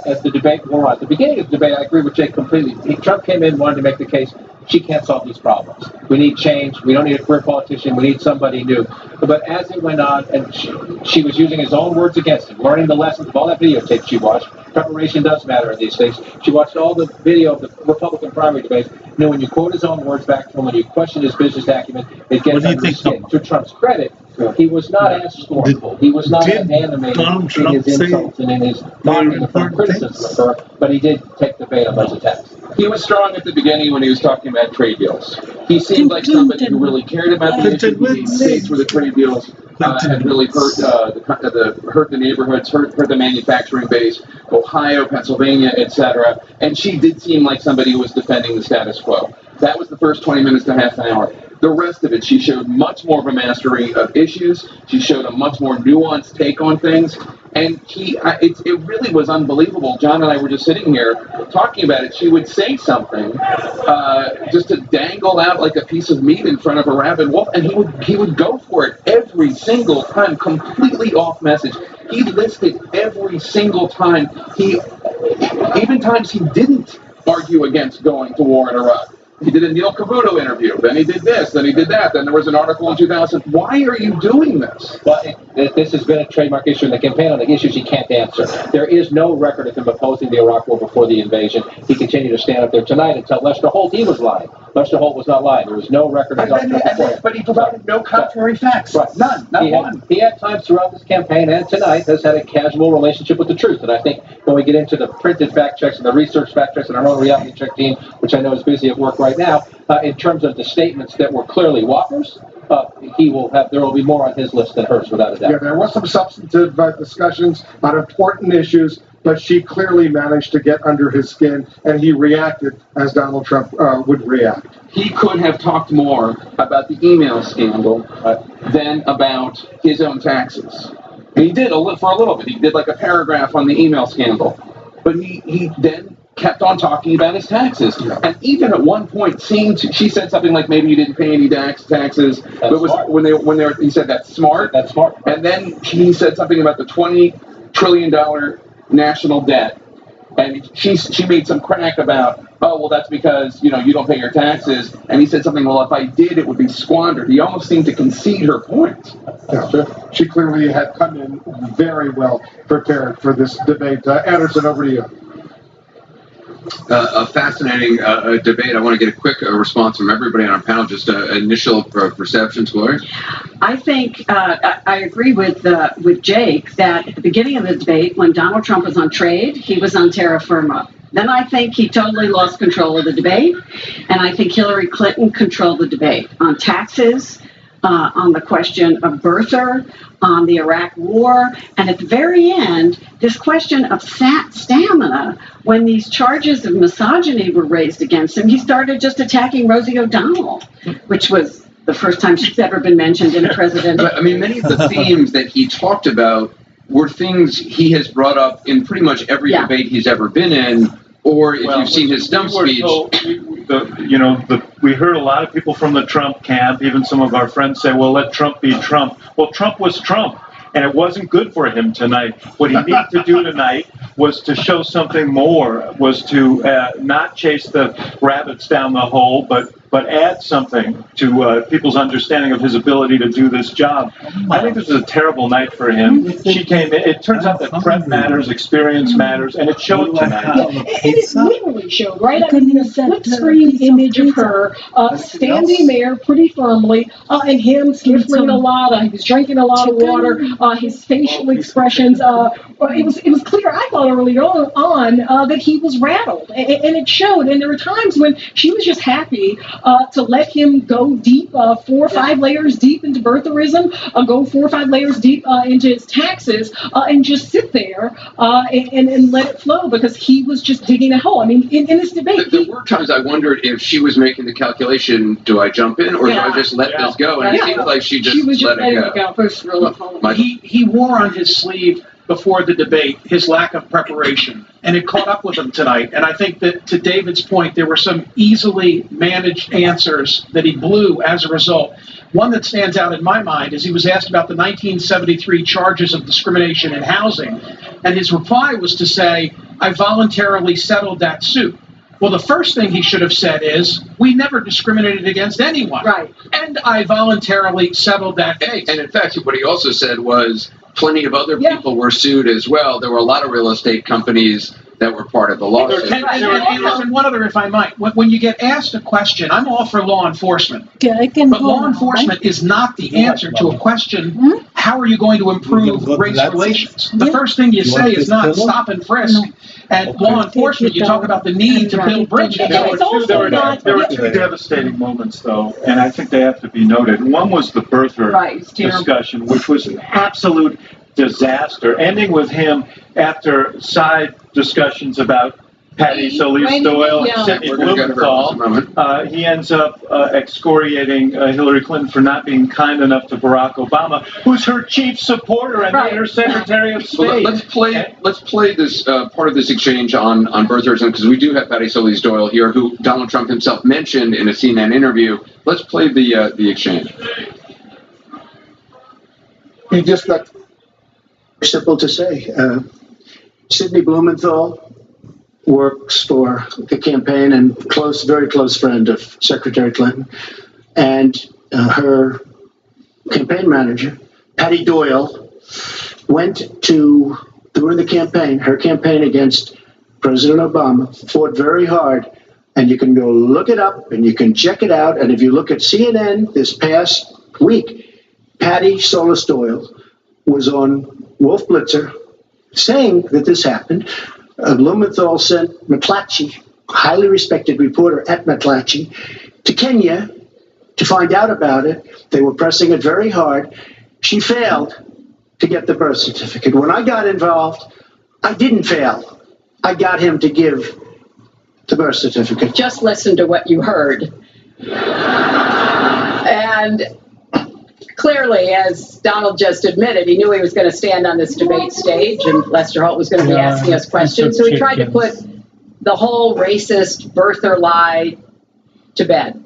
As the debate wore on, at the beginning of the debate, I agree with Jake completely. Trump came in, wanted to make the case, she can't solve these problems. We need change. We don't need a career politician. We need somebody new. But as it went on, and she was using his own words against him, learning the lessons of all that videotape she watched. Preparation does matter in these things. She watched all the video of the Republican primary debates. You know, when you quote his own words back to him, when you question his business acumen, it gets under his skin. To Trump's credit, he was not as scornful. He was not as animated in his insults and in his mocking of her criticism of her, but he did take the bait on those attacks. He was strong at the beginning when he was talking about trade deals. He seemed like somebody who really cared about the issue. He states where the trade deals had really hurt the neighborhoods, hurt the manufacturing base, Ohio, Pennsylvania, etc. And she did seem like somebody who was defending the status quo. That was the first 20 minutes to half an hour. The rest of it, she showed much more of a mastery of issues. She showed a much more nuanced take on things. And it really was unbelievable. John and I were just sitting here talking about it. She would say something just to dangle out like a piece of meat in front of a rabid wolf, and he would go for it every single time, completely off message. He listed every single time. Even times he didn't argue against going to war in Iraq. He did a Neil Cavuto interview, then he did this, then he did that, then there was an article in 2000. Why are you doing this? Well, this has been a trademark issue in the campaign on the issues he can't answer. There is no record of him opposing the Iraq War before the invasion. He continued to stand up there tonight and tell Lester Holt he was lying. Lester Holt was not lying. There was no record of that. But he provided no contrary facts. Right. None. Not one. He had times throughout this campaign and tonight has had a casual relationship with the truth. And I think when we get into the printed fact checks and the research fact checks and our own reality check team, which I know is busy at work right now, in terms of the statements that were clearly whoppers, there will be more on his list than hers, without a doubt. Yeah, there was some substantive discussions on important issues, but she clearly managed to get under his skin, and he reacted as Donald Trump would react. He could have talked more about the email scandal than about his own taxes. And he did for a little bit. He did like a paragraph on the email scandal, but he then kept on talking about his taxes. And even at one point she said something like, maybe you didn't pay any taxes. But it was he said that's smart. That's smart. And then he said something about the $20 trillion national debt. And she made some crack about, oh, well, that's because, you don't pay your taxes. And he said something, well, if I did, it would be squandered. He almost seemed to concede her point. Yeah. She clearly had come in very well prepared for this debate. Anderson, over to you. A fascinating debate. I want to get a quick response from everybody on our panel. Just initial perceptions, Gloria. I think I agree with Jake that at the beginning of the debate, when Donald Trump was on trade, he was on terra firma. Then I think he totally lost control of the debate, and I think Hillary Clinton controlled the debate on taxes, on the question of birther, on the Iraq War, and at the very end, this question of stamina. When these charges of misogyny were raised against him, he started just attacking Rosie O'Donnell, which was the first time she's ever been mentioned in a presidential. I mean, many of the themes that he talked about were things he has brought up in pretty much every debate he's ever been in, or if you've seen his stump speech. We heard a lot of people from the Trump camp, even some of our friends say, well, let Trump be Trump. Well, Trump was Trump, and it wasn't good for him tonight. What he needed to do tonight was to show something more, was to not chase the rabbits down the hole, but but add something to people's understanding of his ability to do this job. I think this is a terrible night for him. She came in. It turns out that prep matters, experience matters, and it showed tonight. And it literally showed, right? I mean, a split screen image of her standing there pretty firmly, and him sniffling a lot. He was drinking a lot of water. His facial expressions. It was clear. I thought early on that he was rattled, and it showed. And there were times when she was just happy to let him go deep, 4 or 5 layers deep into birtherism, go 4 or 5 layers deep into his taxes, and just sit there and let it flow, because he was just digging a hole. I mean, in this debate, there were times I wondered if she was making the calculation: do I jump in or do I just let this go? And it seemed like she was just let it go. He wore on his sleeve before the debate his lack of preparation, and it caught up with him tonight. And I think that, to David's point, there were some easily managed answers that he blew as a result. One that stands out in my mind is he was asked about the 1973 charges of discrimination in housing, and his reply was to say, "I voluntarily settled that suit." Well, the first thing he should have said is, "We never discriminated against anyone." Right. And I voluntarily settled that case. And in fact, what he also said was plenty of other people were sued as well. There were a lot of real estate companies that were part of the lawsuit. And listen, one other, if I might. When you get asked a question, I'm all for law enforcement. But law enforcement is not the answer to a question, how are you going to improve race relations? The first thing you say is not stop and frisk. And law enforcement, you talk about the need to build bridges. There were two devastating moments, though, and I think they have to be noted. One was the birther discussion, which was an absolute disaster, ending with him after side discussions about Patty Solis Doyle and Sidney Blumenthal. He ends up excoriating Hillary Clinton for not being kind enough to Barack Obama, who's her chief supporter and her Secretary of State. Well, let's play this part of this exchange on birtherism, because we do have Patty Solis Doyle here, who Donald Trump himself mentioned in a CNN interview. Let's play the exchange. He just got simple to say. Sidney Blumenthal works for the campaign and very close friend of Secretary Clinton, and her campaign manager, Patty Doyle, went to, during the campaign, her campaign against President Obama, fought very hard, and you can go look it up and you can check it out. And if you look at CNN this past week, Patty Solis Doyle was on Wolf Blitzer saying that this happened. Blumenthal sent McClatchy, highly respected reporter at McClatchy, to Kenya to find out about it. They were pressing it very hard. She failed to get the birth certificate. When I got involved, I didn't fail. I got him to give the birth certificate. Just listen to what you heard. And clearly, as Donald just admitted, he knew he was going to stand on this debate stage and Lester Holt was going to be asking us questions. So he tried to put the whole racist birther lie to bed.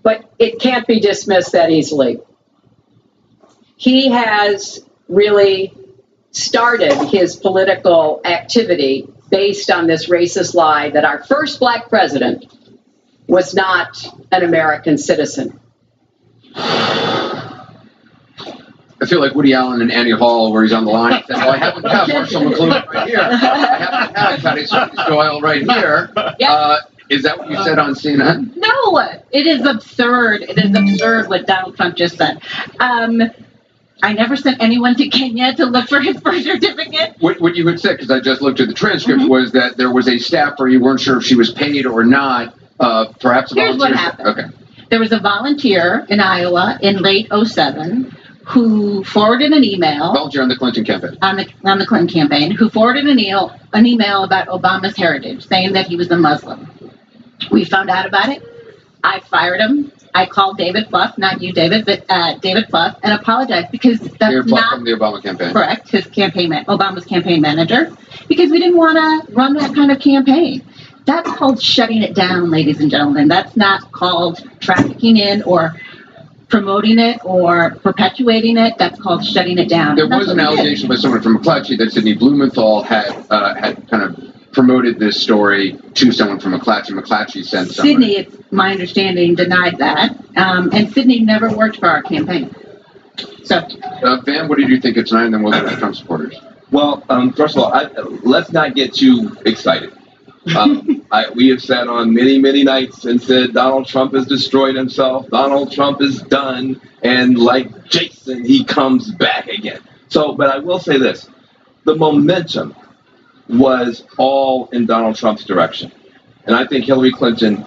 But it can't be dismissed that easily. He has really started his political activity based on this racist lie that our first black president was not an American citizen. I feel like Woody Allen and Annie Hall, where he's on the line, said, "Well, I happen to have Marshall McLuhan right here. I happen to have Patty Solis Doyle right here." Is that what you said on CNN? No, it is absurd. It is absurd what Donald Trump just said. I never sent anyone to Kenya to look for his birth certificate. What you had said, because I just looked at the transcript, was that there was a staffer, you weren't sure if she was paid or not, perhaps a volunteer. Here's what happened. Okay. There was a volunteer in Iowa in late 2007 who forwarded an email. Volunteer on the Clinton campaign. On the Clinton campaign, who forwarded an email about Obama's heritage, saying that he was a Muslim. We found out about it. I fired him. I called David Plouffe, not you, David, but David Plouffe, and apologized because that's David Plouffe not from the Obama campaign. Correct, his Obama's campaign manager, because we didn't want to run that kind of campaign. That's called shutting it down, ladies and gentlemen. That's not called trafficking in or promoting it or perpetuating it. That's called shutting it down. There was an allegation by someone from McClatchy that Sidney Blumenthal had kind of promoted this story to someone from McClatchy. McClatchy sent someone. Sydney, it's my understanding, denied that. And Sydney never worked for our campaign. So, Van, what did you think of tonight, and then we'll go to Trump supporters? Well, first of all, let's not get too excited. We have sat on many nights and said Donald Trump has destroyed himself. Donald Trump is done. And like Jason, he comes back again. So, but I will say this. The momentum was all in Donald Trump's direction. And I think Hillary Clinton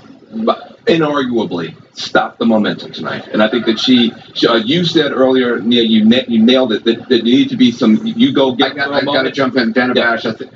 inarguably stopped the momentum tonight. And I think that you said earlier, Neil, you nailed it, that there need to be some, you go get I got to jump in. Dana Bash, let's go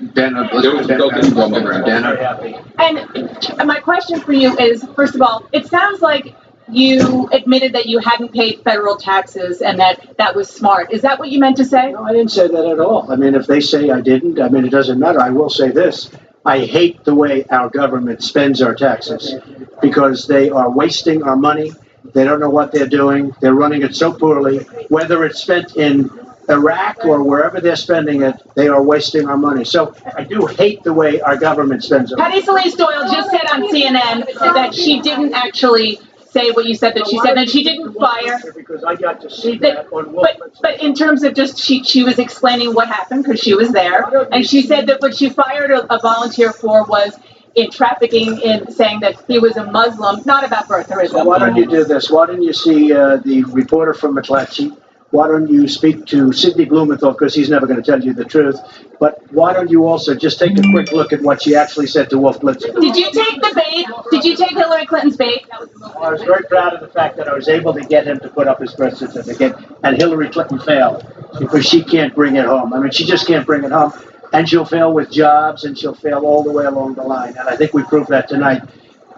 get Dana. And my question for you is, first of all, it sounds like you admitted that you hadn't paid federal taxes and that was smart. Is that what you meant to say? No, I didn't say that at all. I mean, if they say I didn't, I mean, it doesn't matter. I will say this. I hate the way our government spends our taxes because they are wasting our money. They don't know what they're doing. They're running it so poorly. Whether it's spent in Iraq or wherever they're spending it, they are wasting our money. So I do hate the way our government spends it. Patty Celeste Doyle just said on CNN that she didn't actually say what you said that she said, that she didn't fire. Because I got to see that on but in terms of just, she was explaining what happened because she was there, and she said that what she fired a volunteer for was in trafficking, in saying that he was a Muslim, not about birtherism. So why don't you do this? Why don't you see the reporter from McClatchy? Why don't you speak to Sidney Blumenthal, because he's never going to tell you the truth. But why don't you also just take a quick look at what she actually said to Wolf Blitzer? Did you take the bait? Did you take Hillary Clinton's bait? I was very proud of the fact that I was able to get him to put up his birth certificate, and Hillary Clinton failed because she can't bring it home. I mean, she just can't bring it home. And she'll fail with jobs, and she'll fail all the way along the line. And I think we proved that tonight.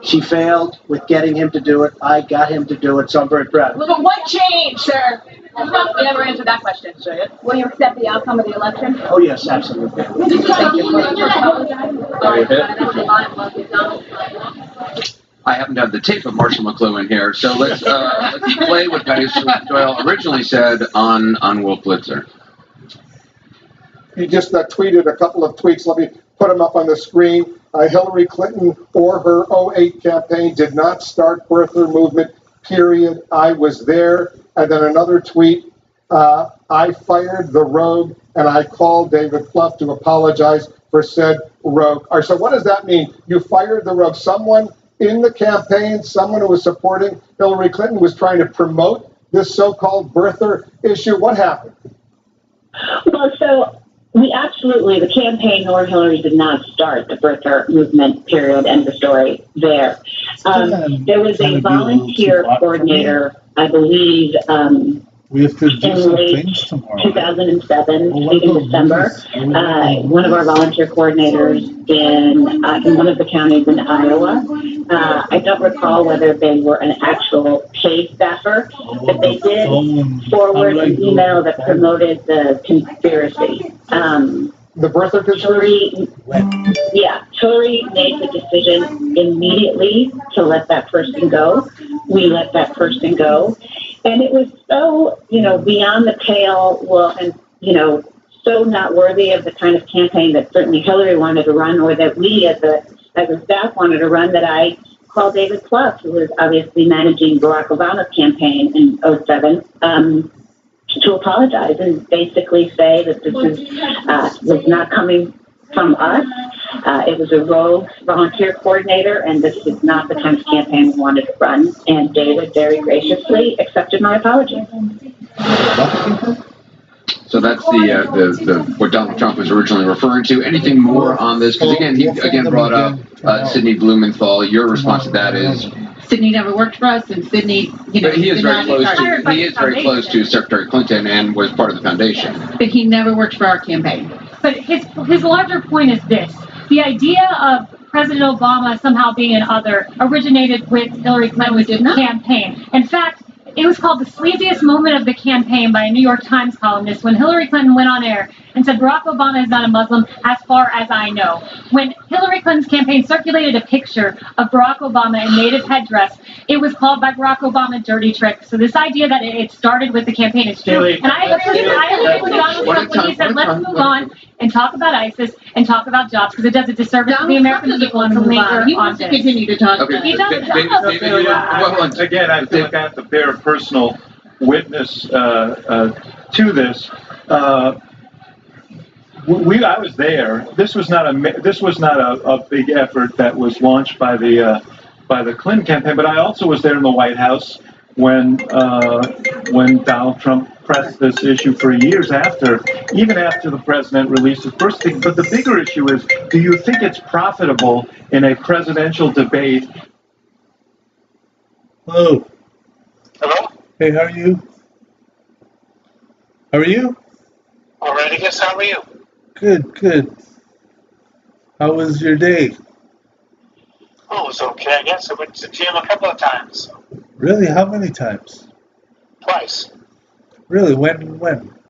She failed with getting him to do it. I got him to do it, so I'm very proud. Well, but what changed, sir? You never answered that question. Say it. Will you accept the outcome of the election? Oh, yes, absolutely. I happen to have the tape of Marshall McLuhan here, so let's play what Patty Doyle originally said on Wolf Blitzer. He just tweeted a couple of tweets. Let me put them up on the screen. Hillary Clinton or her 08 campaign did not start birther movement, period. I was there. And then another tweet, I fired the rogue and I called David Plouffe to apologize for said rogue. All right, so what does that mean? You fired the rogue. Someone in the campaign, someone who was supporting Hillary Clinton was trying to promote this so-called birther issue. What happened? Well, so we absolutely, the campaign nor Hillary did not start the birther movement, period, end of story there. There was a volunteer coordinator, I believe, we have to do in late 2007, in December. One of our volunteer coordinators in one of the counties in Iowa. I don't recall whether they were an actual paid staffer, but they did forward an email that promoted the conspiracy. The birther conspiracy? Hillary made the decision immediately to let that person go. We let that person go. And it was so, beyond the pale, and, so not worthy of the kind of campaign that certainly Hillary wanted to run, or that we as a staff wanted to run, that I called David Plouffe, who was obviously managing Barack Obama's campaign in 2007, to apologize and basically say that this was not coming from us. It was a rogue volunteer coordinator, and this is not the kind of campaign we wanted to run. And David very graciously accepted my apology. So that's the what Donald Trump was originally referring to. Anything more on this? Because again, he brought up Sidney Blumenthal. Your response to that is Sidney never worked for us, and Sidney, but he is very close to Secretary Clinton and was part of the foundation. But he never worked for our campaign. But his larger point is this: the idea of President Obama somehow being an other originated with Hillary Clinton's campaign. In fact, it was called the sleaziest moment of the campaign by a New York Times columnist when Hillary Clinton went on air and said Barack Obama is not a Muslim as far as I know. When Hillary Clinton's campaign circulated a picture of Barack Obama in native headdress, it was called by Barack Obama dirty trick. So this idea that it started with the campaign is true. And I agree with Donald Trump when he said let's move on. and talk about ISIS and talk about jobs because it does a disservice to the American people to linger He on wants to this. continue to talk Okay, about He it. does. Again, I feel like I have to bear a personal witness to this. I was there. This was not a big effort that was launched by the Clinton campaign, but I also was there in the White House when Donald Trump pressed this issue for years after, even after the president released his first thing. But the bigger issue is, do you think it's profitable in a presidential debate? Hello. Hello? Hey, how are you? How are you? All right, I guess. How are you? Good, good. How was your day? Oh, it was okay, I guess. I went to the gym a couple of times. Really? How many times? Twice. Really? When?